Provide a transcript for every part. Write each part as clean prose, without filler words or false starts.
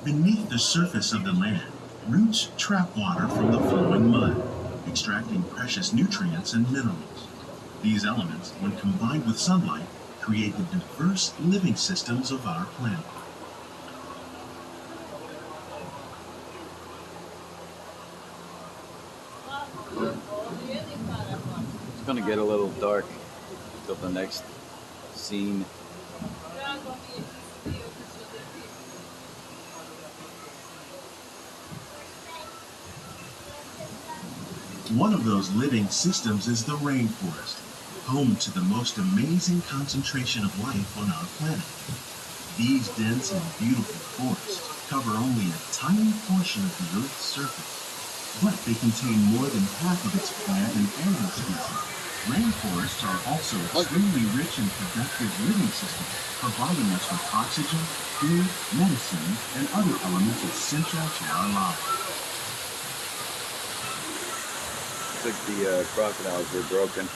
Beneath the surface of the land, roots trap water from the flowing mud, extracting precious nutrients and minerals. These elements, when combined with sunlight, create the diverse living systems of our planet. It's gonna get a little dark till the next scene. One of those living systems is the rainforest, home to the most amazing concentration of life on our planet. These dense and beautiful forests cover only a tiny portion of the Earth's surface, but they contain more than half of its plant and animal species. Rainforests are also extremely rich and productive living systems, providing us with oxygen, food, medicine, and other elements essential to our lives. Looks like the crocodiles were broken.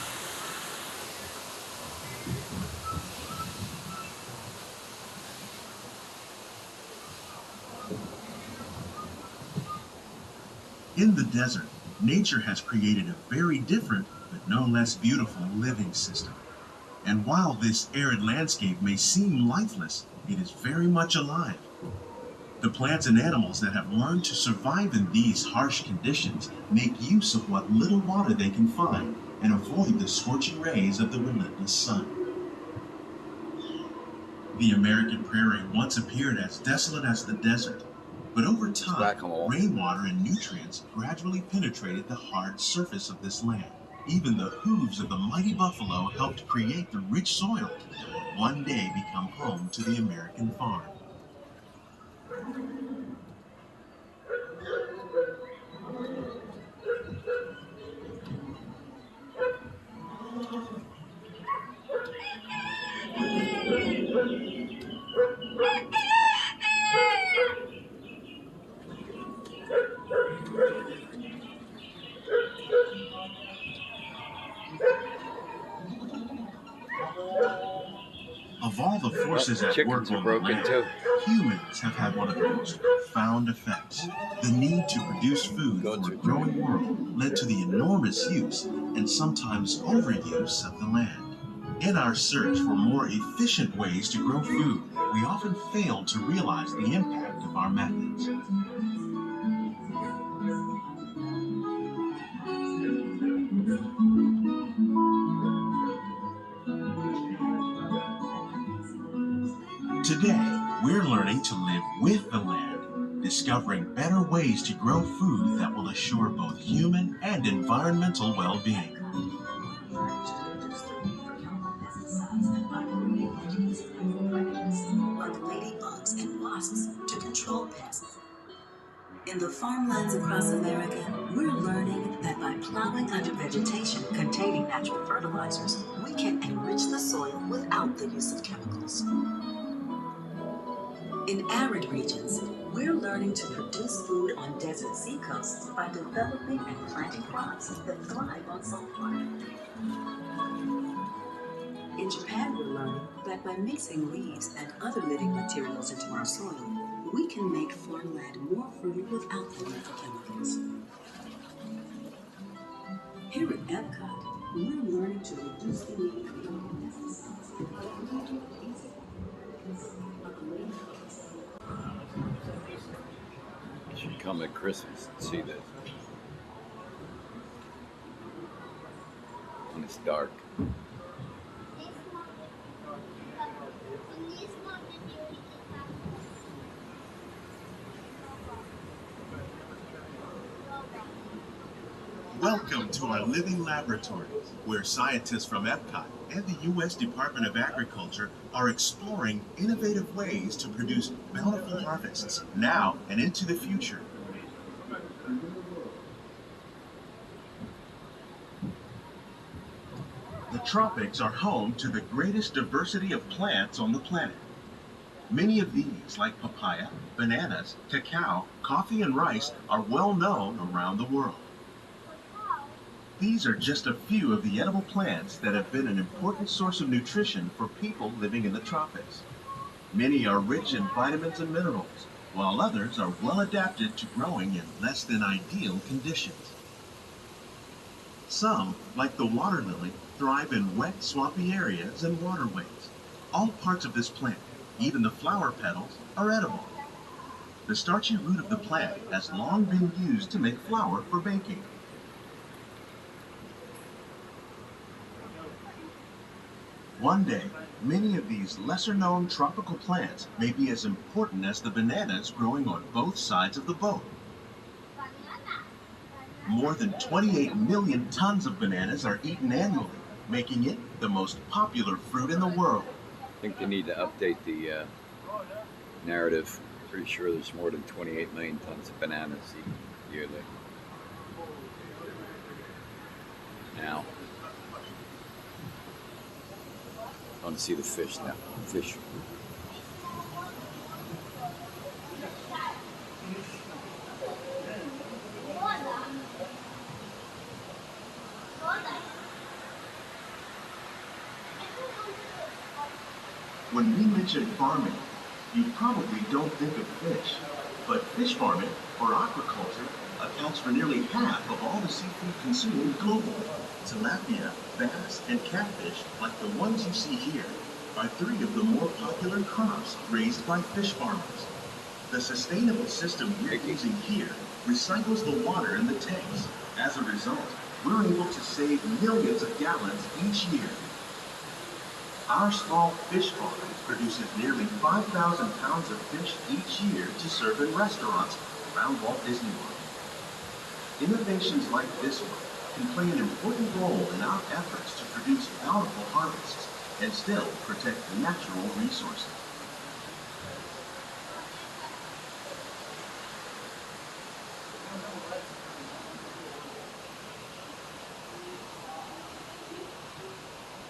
In the desert, nature has created a very different, but no less beautiful living system. And while this arid landscape may seem lifeless, it is very much alive. The plants and animals that have learned to survive in these harsh conditions make use of what little water they can find and avoid the scorching rays of the relentless sun. The American prairie once appeared as desolate as the desert, but over time, rainwater and nutrients gradually penetrated the hard surface of this land. Even the hooves of the mighty buffalo helped create the rich soil that would one day become home to the American farm. Of all the forces at work on the land, humans have had one of the most profound effects. The need to produce food for a growing world led to the enormous use and sometimes overuse of the land. In our search for more efficient ways to grow food, we often fail to realize the impact of our methods. Today, we're learning to live with the land, discovering better ways to grow food that will assure both human and environmental well-being. Like ladybugs and wasps to control pests. In the farmlands across America, we're learning that by plowing under vegetation containing natural fertilizers, we can enrich the soil without the use of chemicals. In arid regions, we're learning to produce food on desert seacoasts by developing and planting crops that thrive on salt water. In Japan, we're learning that by mixing leaves and other living materials into our soil, we can make farmland more fertile without the need for chemicals. Here at Epcot, we're learning to reduce the need for pesticides and You should come at Christmas and see this. When it's dark. Welcome to our living laboratory, where scientists from Epcot and the U.S. Department of Agriculture are exploring innovative ways to produce bountiful harvests now and into the future. The tropics are home to the greatest diversity of plants on the planet. Many of these, like papaya, bananas, cacao, coffee, and rice, are well known around the world. These are just a few of the edible plants that have been an important source of nutrition for people living in the tropics. Many are rich in vitamins and minerals, while others are well adapted to growing in less than ideal conditions. Some, like the water lily, thrive in wet, swampy areas and waterways. All parts of this plant, even the flower petals, are edible. The starchy root of the plant has long been used to make flour for baking. One day, many of these lesser-known tropical plants may be as important as the bananas growing on both sides of the boat. More than 28 million tons of bananas are eaten annually, making it the most popular fruit in the world. I think they need to update the narrative. Pretty sure there's more than 28 million tons of bananas eaten yearly. Now, I want to see the fish now. Fish. When we mention farming, you probably don't think of fish, but fish farming, or aquaculture, accounts for nearly half of all the seafood consumed globally. Tilapia, bass, and catfish, like the ones you see here, are three of the more popular crops raised by fish farmers. The sustainable system we're using here recycles the water in the tanks. As a result, we're able to save millions of gallons each year. Our small fish farm produces nearly 5,000 pounds of fish each year to serve in restaurants around Walt Disney World. Innovations like this one can play an important role in our efforts to produce bountiful harvests and still protect natural resources.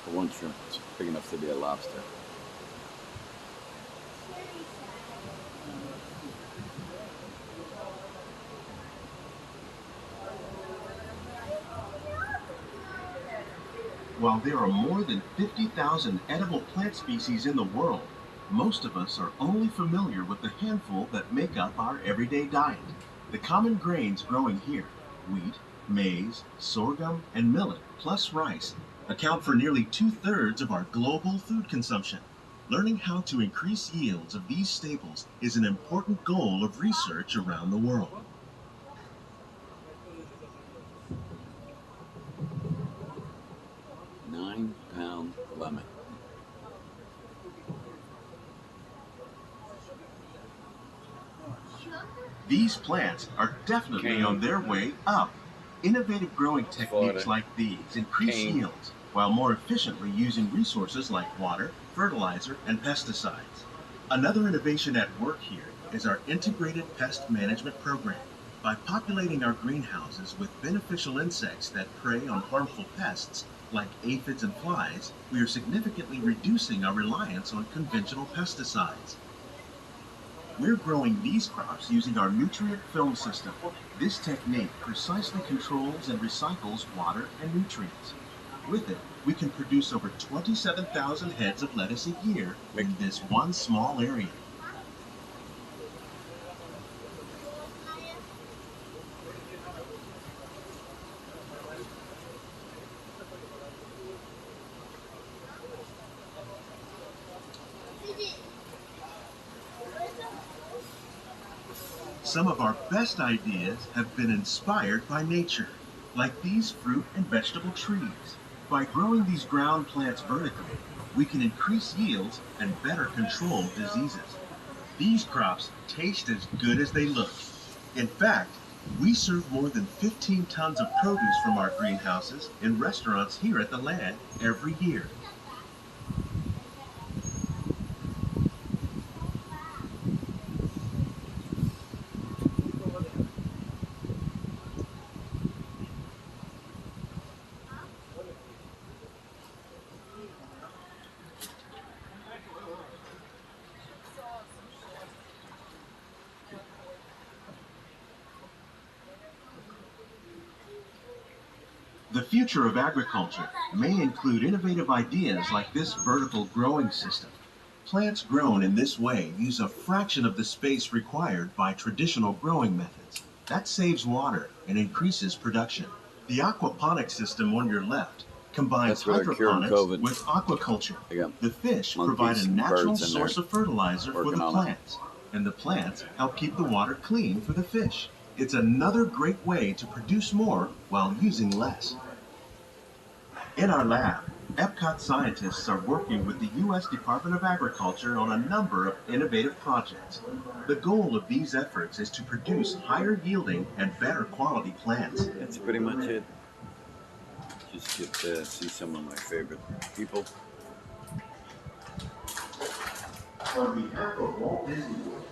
For one shrimp, it's big enough to be a lobster. While there are more than 50,000 edible plant species in the world, most of us are only familiar with the handful that make up our everyday diet. The common grains growing here, wheat, maize, sorghum, and millet, plus rice, account for nearly 2/3 of our global food consumption. Learning how to increase yields of these staples is an important goal of research around the world. £9 lemon. These plants are definitely on their way up. Innovative growing techniques like these increase yields while more efficiently using resources like water, fertilizer, and pesticides. Another innovation at work here is our integrated pest management program. By populating our greenhouses with beneficial insects that prey on harmful pests like aphids and flies, we are significantly reducing our reliance on conventional pesticides. We're growing these crops using our nutrient film system. This technique precisely controls and recycles water and nutrients. With it, we can produce over 27,000 heads of lettuce a year in this one small area. Some of our best ideas have been inspired by nature, like these fruit and vegetable trees. By growing these ground plants vertically, we can increase yields and better control diseases. These crops taste as good as they look. In fact, we serve more than 15 tons of produce from our greenhouses in restaurants here at the Land every year. The future of agriculture may include innovative ideas like this vertical growing system. Plants grown in this way use a fraction of the space required by traditional growing methods. That saves water and increases production. The aquaponics system on your left combines That's what our cure hydroponics COVID. with aquaculture. They got The fish monkeys provide a and natural birds in there source of fertilizer for the working on it. plants, and the plants help keep the water clean for the fish. It's another great way to produce more while using less. In our lab, Epcot scientists are working with the U.S. Department of Agriculture on a number of innovative projects. The goal of these efforts is to produce higher yielding and better quality plants. That's pretty much it. Just get to see some of my favorite people. On behalf of Walt Disney World,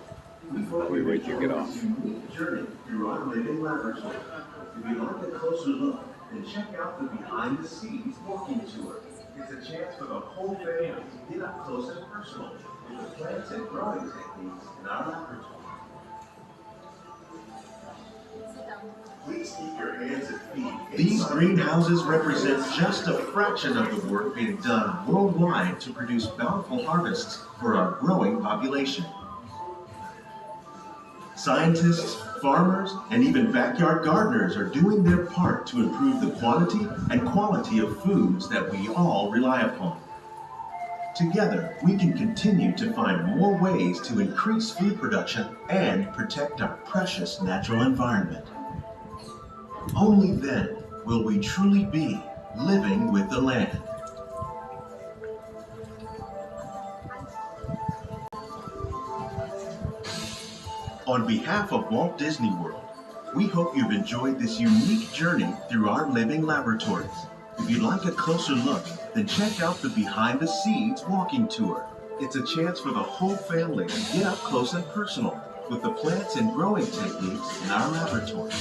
we hope We you wait to enjoy get off. this unique journey through our living laboratory. If you'd like a closer look, then check out the behind the scenes walking tour. It's a chance for the whole family to get up close and personal with the plants and growing techniques in our laboratory. Please keep your hands and feet. These greenhouses represent just a fraction of the work being done worldwide to produce bountiful harvests for our growing population. Scientists, farmers, and even backyard gardeners are doing their part to improve the quantity and quality of foods that we all rely upon. Together, we can continue to find more ways to increase food production and protect our precious natural environment. Only then will we truly be living with the land. On behalf of Walt Disney World, we hope you've enjoyed this unique journey through our living laboratories. If you'd like a closer look, then check out the Behind the Scenes walking tour. It's a chance for the whole family to get up close and personal with the plants and growing techniques in our laboratory.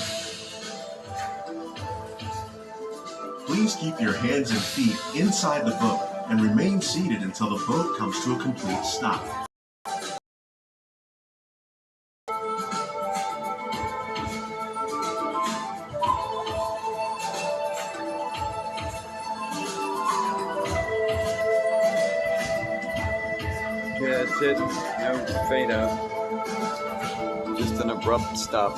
Please keep your hands and feet inside the boat and remain seated until the boat comes to a complete stop. Okay, that's it. No fade out. Just an abrupt stop.